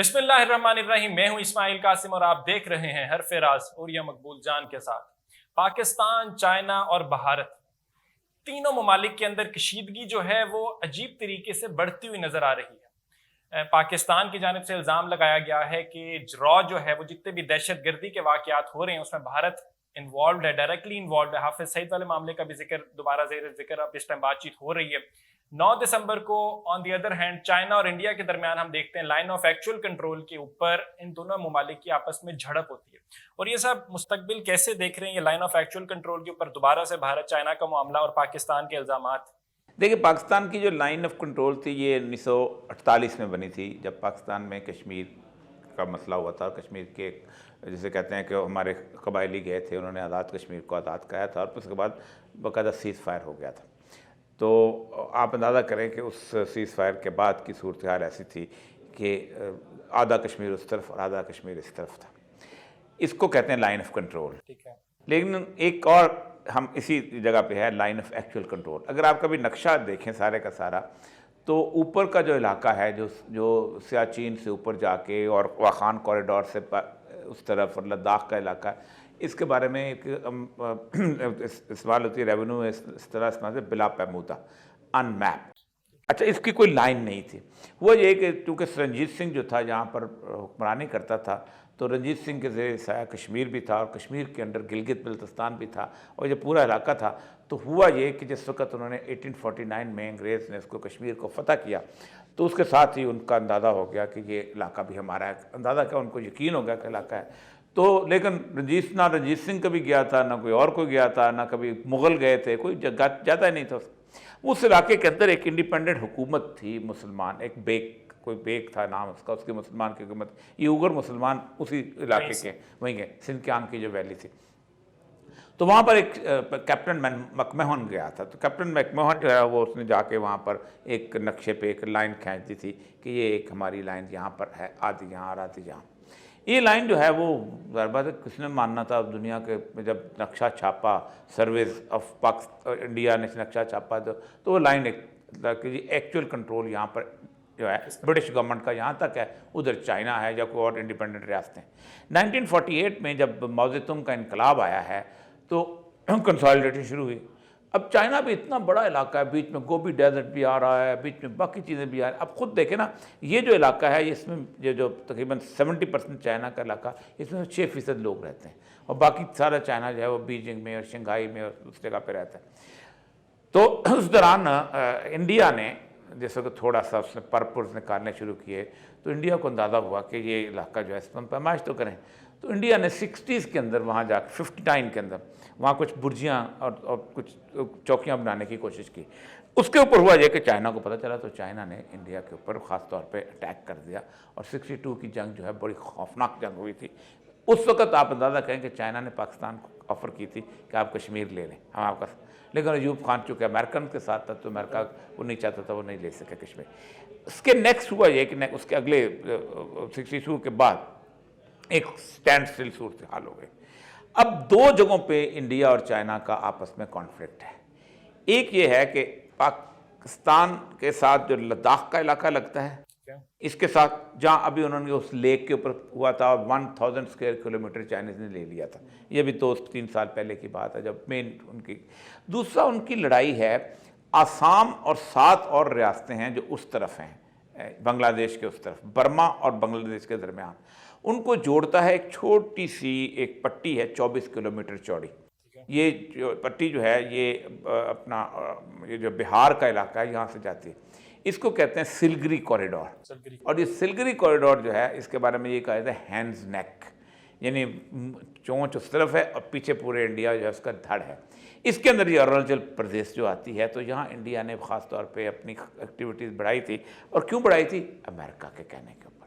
बिस्मिल्लाहिर्रहमानिर्रहीम। मैं हूं इस्माइल कासिम और आप देख रहे हैं हरफ राज और या मकबूल जान के साथ। पाकिस्तान, चाइना और भारत, तीनों ममालिक के अंदर कशीदगी जो है वो अजीब तरीके से बढ़ती हुई नजर आ रही है। पाकिस्तान की जानिब से इल्ज़ाम लगाया गया है कि रॉ जो है वो जितने भी दहशत गर्दी के वाकयात हो रहे हैं उसमें भारत इन्वॉल्व है, डायरेक्टली इन्वॉल्व है। हाफिज सईद वाले मामले का भी जिक्र दोबारा ज़ेर जिक्र अब इस टाइम बातचीत हो रही है। 9 दिसंबर को on the other hand China और इंडिया के दरमियान हम देखते हैं लाइन ऑफ एक्चुअल कंट्रोल के ऊपर इन दोनों ममालिक की आपस में झड़प होती है। और ये सब मुस्तकबिल कैसे देख रहे हैं ये लाइन ऑफ एक्चुअल कंट्रोल के ऊपर दोबारा से भारत चाइना का मामला और पाकिस्तान के इल्जामात? देखिए, पाकिस्तान की जो लाइन ऑफ कंट्रोल थी ये 1948 में बनी थी, जब पाकिस्तान में कश्मीर का मसला हुआ था। कश्मीर के जिसे कहते हैं कि हमारे कबायली गए थे, उन्होंने आज़ाद कश्मीर को आज़ाद कराया था और उसके बाद बाकायदा सीज़ फायर हो गया था। तो आप अंदाज़ा करें कि उस सीज़ फायर के बाद की सूरत हाल ऐसी थी कि आधा कश्मीर उस तरफ और आधा कश्मीर इस तरफ था। इसको कहते हैं लाइन ऑफ कंट्रोल। ठीक है। लेकिन एक और हम इसी जगह पे है लाइन ऑफ एक्चुअल कंट्रोल। अगर आप कभी नक्शा देखें सारे का सारा, तो ऊपर का जो इलाका है, जो सियाचिन से ऊपर जाके और वाखान कॉरिडोर से उस तरफ और लद्दाख का इलाका, इसके बारे में एक इस्तेमाल होती है रेवेन्यू इस तरह इस्तेमाल से बिला पैमूदा, अनमैप। अच्छा, इसकी कोई लाइन नहीं थी। वो ये कि चूँकि रंजीत सिंह जो था यहाँ पर हुक्मरानी करता था, तो रंजीत सिंह के ज़रिए साया कश्मीर भी था और कश्मीर के अंदर गिलगित बल्तिस्तान भी था और ये पूरा इलाका था। तो हुआ ये कि जिस वक्त उन्होंने 1849 में अंग्रेज़ ने इसको कश्मीर को फ़तह किया, तो उसके साथ ही उनका अंदाज़ा हो गया कि ये इलाका भी हमारा है। अंदाज़ा क्या, उनको यकीन हो गया कि इलाका है। तो लेकिन रंजीत सिंह कभी गया था, ना कोई और कोई गया था, ना कभी मुग़ल गए थे, कोई जाता ही नहीं था। उस इलाके के अंदर एक इंडिपेंडेंट हुकूमत थी मुसलमान, एक कोई बेग था नाम उसका, उसकी मुसलमान की हुकूमत। ये उगर मुसलमान उसी इलाके के वहीं के सिंधकियांग की जो वैली थी। तो वहाँ पर एक कैप्टन मैकमोहन गया था। तो कैप्टन मैकमोहन जो है वो उसने जाके वहाँ पर एक नक्शे पे एक लाइन खींच दी थी कि ये एक हमारी लाइन यहाँ पर है, आधी यहाँ और आधी यहाँ। ये लाइन जो है वो बात है, किसने मानना था दुनिया के, जब नक्शा छापा सर्विस ऑफ पाकिस्तान इंडिया ने नक्शा छापा, तो वो लाइन एक एक्चुअल कंट्रोल यहाँ पर जो है ब्रिटिश गवर्नमेंट का यहाँ तक है, उधर चाइना है या कोई और इंडिपेंडेंट रियासतें। 1948 में जब माओ ज़ेतुंग का इनकलाब आया है तो कंसोलिडेशन शुरू हुई। अब चाइना भी इतना बड़ा इलाका है, बीच में गोबी डेजर्ट भी आ रहा है, बीच में बाकी चीज़ें भी आ रही हैं। अब खुद देखें ना, ये जो इलाका है इसमें जो तकरीबन 70% चाइना का इलाका, इसमें 6% लोग रहते हैं और बाकी सारा चाइना जो है वो बीजिंग में और शंघाई में और उस जगह पर रहता है। तो उस दौरान इंडिया ने जैसे कि थोड़ा सा उसने परपुर्स निकालने शुरू किए, तो इंडिया को अंदाज़ा हुआ कि ये इलाका जो है इसमें पैमाइश तो करें। तो इंडिया ने 60s के अंदर वहाँ जाकर 59 के अंदर वहाँ कुछ बुर्जियाँ और कुछ चौकियाँ बनाने की कोशिश की। उसके ऊपर हुआ ये कि चाइना को पता चला, तो चाइना ने इंडिया के ऊपर ख़ास तौर पे अटैक कर दिया और 62 की जंग जो है बड़ी खौफनाक जंग हुई थी। उस वक्त आप अंदाज़ा करें कि चाइना ने पाकिस्तान को ऑफ़र की थी कि आप कश्मीर ले लें, हम आपका, लेकिन अयूब खान चूँकि अमेरिकन के साथ था तो अमेरिका वो नहीं चाहता था, वो नहीं ले सके कश्मीर। उसके नेक्स्ट हुआ ये कि उसके अगले 62 के बाद एक स्टैंड स्टिल सूरत हाल हो गई। अब दो जगहों पे इंडिया और चाइना का आपस में कॉन्फ्लिक्ट है। एक ये है कि पाकिस्तान के साथ जो लद्दाख का इलाका लगता है, इसके साथ जहाँ अभी उन्होंने उस लेक के ऊपर हुआ था, 1000 स्क्वायर किलोमीटर चाइनीज़ ने ले लिया था। ये भी 2-3 साल पहले की बात है जब मेन उनकी। दूसरा उनकी लड़ाई है आसाम और 7 और रियासतें हैं जो उस तरफ हैं, बांग्लादेश के उस तरफ, बर्मा और बांग्लादेश के दरमियान उनको जोड़ता है एक छोटी सी एक पट्टी है 24 किलोमीटर चौड़ी। ये जो पट्टी जो है ये अपना ये जो बिहार का इलाका है यहाँ से जाती है, इसको कहते हैं सिलगरी कॉरिडोर। और ये सिलगरी कॉरिडोर जो है इसके बारे में ये कहा जाता है हैंड्स नेक, यानी चोंच उस तरफ है और पीछे पूरे इंडिया जो है उसका धड़ है। इसके अंदर ये अरुणाचल प्रदेश जो आती है, तो यहाँ इंडिया ने ख़ास तौर पे अपनी एक्टिविटीज़ बढ़ाई थी। और क्यों बढ़ाई थी? अमेरिका के कहने के ऊपर।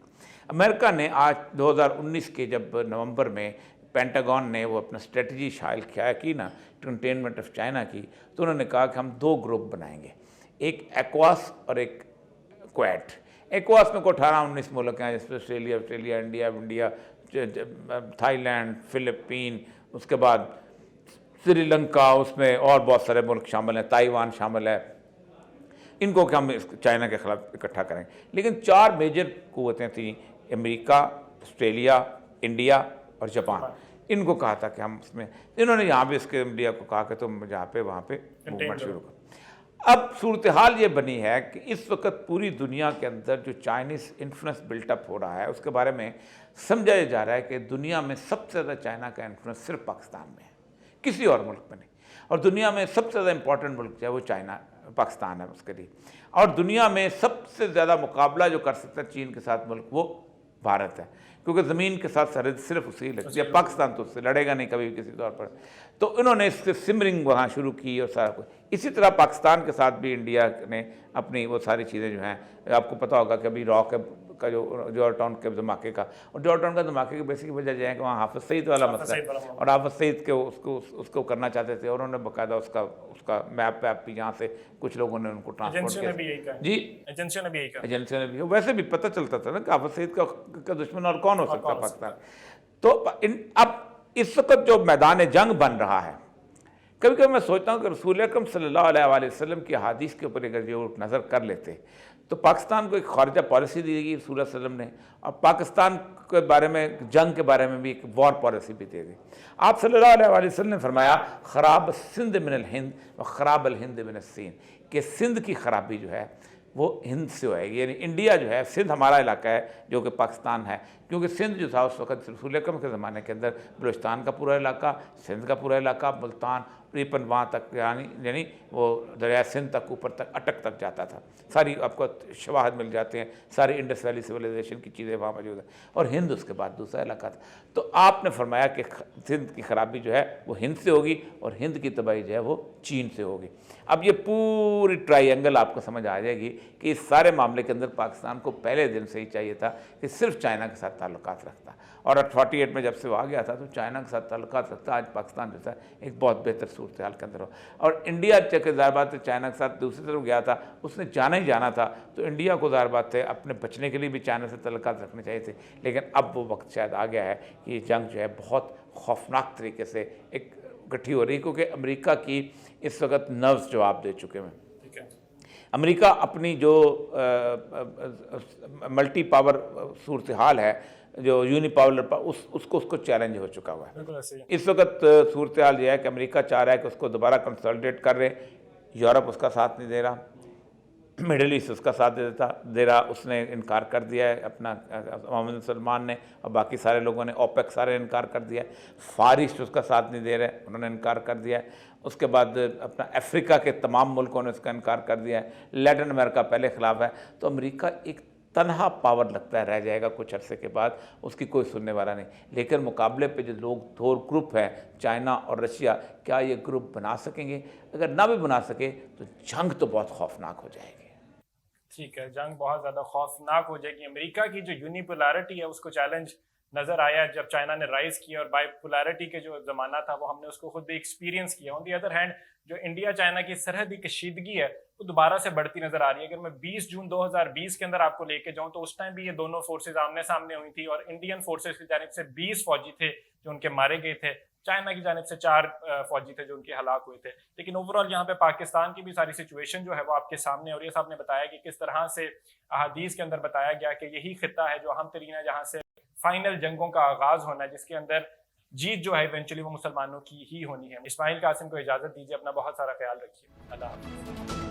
अमेरिका ने आज 2019 के जब नवंबर में पेंटागन ने वो अपना स्ट्रेटजी शाया की ना, कंटेनमेंट ऑफ चाइना की, तो उन्होंने कहा कि हम 2 ग्रुप बनाएंगे, एक एक्वास और एक क्वाड। एक्वास में को 18-19 मुल्क हैं, जैसे ऑस्ट्रेलिया, इंडिया, थाईलैंड, फिलिपीन, उसके बाद श्रीलंका, उसमें और बहुत सारे मुल्क शामिल हैं, ताइवान शामिल है। इनको हम चाइना के ख़िलाफ़ इकट्ठा करें। लेकिन 4 मेजर क़ुव्वतें थीं अमेरिका, ऑस्ट्रेलिया, इंडिया और जापान, इनको कहा था कि हम इसमें, इन्होंने यहाँ भी इसके इंडिया को कहा कि तुम जहाँ पे वहाँ पे मूवमेंट शुरू करो। अब सूरत हाल ये बनी है कि इस वक्त पूरी दुनिया के अंदर जो चाइनीज़ इन्फ्लुएंस बिल्टअप हो रहा है उसके बारे में समझाया जा रहा है कि दुनिया में सबसे ज़्यादा चाइना का इन्फ्लुएंस सिर्फ पाकिस्तान में है, किसी और मुल्क में नहीं। और दुनिया में सबसे ज़्यादा इंपॉर्टेंट मुल्क जो है वो चाइना पाकिस्तान है उसके लिए। और दुनिया में सबसे ज़्यादा मुकाबला जो कर सकता है चीन के साथ मुल्क वो भारत है, क्योंकि ज़मीन के साथ सरहद सिर्फ उसी लगती है, पाकिस्तान तो उससे लड़ेगा नहीं कभी किसी तौर पर। तो इन्होंने इससे सिमरिंग वहाँ शुरू की और सारा कुछ। इसी तरह पाकिस्तान के साथ भी इंडिया ने अपनी वो सारी चीज़ें जो हैं, आपको पता होगा कि अभी रॉक का जो जॉर्ज टाउन के धमाके का, और जॉर्ज टाउन का धमाके की बेसिक वजह यह है कि वहाँ हाफिज सईद वाला मसला है, और हाफिज सईद के उसको करना चाहते थे, और उन्होंने बाकायदा उसका मैप भी यहाँ से कुछ लोगों ने उनको ट्रांसपोर्ट किया। जी, एजेंसियों ने भी, वैसे भी पता चलता था ना कि हाफिज सईद का दुश्मन और कौन हो सकता है पाकिस्तान। तो अब इस वक्त जो मैदान जंग बन रहा है, कभी कभी मैं सोचता हूँ कि रसूल अकरम सल्लल्लाहु अलैहि वसल्लम की हदीस के ऊपर अगर जो नज़र कर लेते तो पाकिस्तान को एक खारजा पॉलिसी दी गई रसूल सल्लल्लाहु अलैहि वसल्लम ने, और पाकिस्तान के बारे में, जंग के बारे में भी एक वॉर पॉलिसी भी दे दी। आप सल्लल्लाहु अलैहि वसल्लम ने फरमाया खराब सिंध मिनल हिंद व खराब अल हिंद मिनल सीन, कि सिंध की खराबी जो है वो हिंद से होएगी, यानी इंडिया जो है, सिंध हमारा इलाका है जो कि पाकिस्तान है, क्योंकि सिंध जो था उस वक्त रसूल अकरम के ज़माने के अंदर बलूचिस्तान का पूरा इलाका, सिंध का पूरा इलाका, मुल्तान रीपन वहाँ तक, यानी वो दरिया सिंध तक ऊपर तक अटक तक जाता था। सारी आपको शवाहद मिल जाते हैं, सारी इंडस वैली सिविलाइजेशन की चीज़ें वहाँ मौजूद है, और हिंद उसके बाद दूसरा इलाका था। तो आपने फरमाया कि सिंध की खराबी जो है वो हिंद से होगी, और हिंद की तबाही जो है वो चीन से होगी। अब ये पूरी ट्रायंगल आपको समझ आ जाएगी कि इस सारे मामले के अंदर पाकिस्तान को पहले दिन से ही चाहिए था कि सिर्फ चाइना के साथ ताल्लुकात रखता, और 48 में जब से वो आ गया था तो चाइना के साथ ताल्लुकात रखता। आज पाकिस्तान जैसा एक बहुत बेहतर सूरत हाल के अंदर हो, और इंडिया चके ज़ाहिर बात है चाइना के साथ दूसरी तरफ गया था, उसने जाना ही जाना था, तो इंडिया को ज़ाहिर बात है अपने बचने के लिए भी चाइना से ताल्लुकात रखने चाहिए थे। लेकिन अब वो वक्त शायद आ गया है कि ये जंग जो है बहुत खौफनाक तरीके से एक इकट्ठी हो रही है, क्योंकि अमेरिका की इस वक्त नर्व्स जवाब दे चुके हैं। अमेरिका अपनी जो मल्टी पावर सूरत हाल है, जो यूनिपावर उसको चैलेंज हो चुका हुआ है। इस वक्त सूरत हाल यह है कि अमेरिका चाह रहा है कि उसको दोबारा कंसोलिडेट कर रहे, यूरोप उसका साथ नहीं दे रहा, मिडल ईस्ट उसका साथ दे रहा, उसने इनकार कर दिया है, अपना मोहम्मद सलमान ने और बाकी सारे लोगों ने, ओपेक सारे इनकार कर दिया है, फार ईस्ट उसका साथ नहीं दे रहे, उन्होंने इनकार कर दिया है। उसके बाद अपना अफ्रीका के तमाम मुल्कों ने उसका इनकार कर दिया है, लैटिन अमेरिका पहले ख़िलाफ़ है। तो अमेरिका एक तनहा पावर लगता है रह जाएगा कुछ अरसे के बाद, उसकी कोई सुनने वाला नहीं। लेकिन मुकाबले पे जो लोग दो ग्रुप है, चाइना और रशिया, क्या ये ग्रुप बना सकेंगे? अगर ना भी बना सके तो जंग तो बहुत खौफनाक हो जाएगी। ठीक है, जंग बहुत ज़्यादा खौफनाक हो जाएगी। अमेरिका की जो यूनिपोलैरिटी है उसको चैलेंज नज़र आया जब चाइना ने राइज किया, और बाइपोलैरिटी के जो ज़माना था वो हमने उसको खुद भी एक्सपीरियंस किया। ऑन दी अदर हैंड जो इंडिया चाइना की सरहदी कशीदगी है वो दोबारा से बढ़ती नजर आ रही है। अगर मैं 20 जून 2020 के अंदर आपको लेके जाऊं तो उस टाइम भी ये दोनों फोर्सेज आमने सामने हुई थी, और इंडियन फोर्सेज की जानिब से 20 फौजी थे जो उनके मारे गए थे, चाइना की जानिब से 4 फौजी थे जो उनके हलाक हुए थे। लेकिन ओवरऑल यहाँ पे पाकिस्तान की भी सारी सिचुएशन जो है वो आपके सामने, और ये साहब ने बताया कि किस तरह से अहादीस के अंदर बताया गया कि यही खिता है जो अहम तरीन है, जहाँ से फाइनल जंगों का आगाज होना है, जिसके अंदर जीत जो है इवेंचुअली वो मुसलमानों की ही होनी है। इस्माइल कासिम को इजाजत दीजिए, अपना बहुत सारा ख्याल रखिए, अल्लाह हाफ़िज़।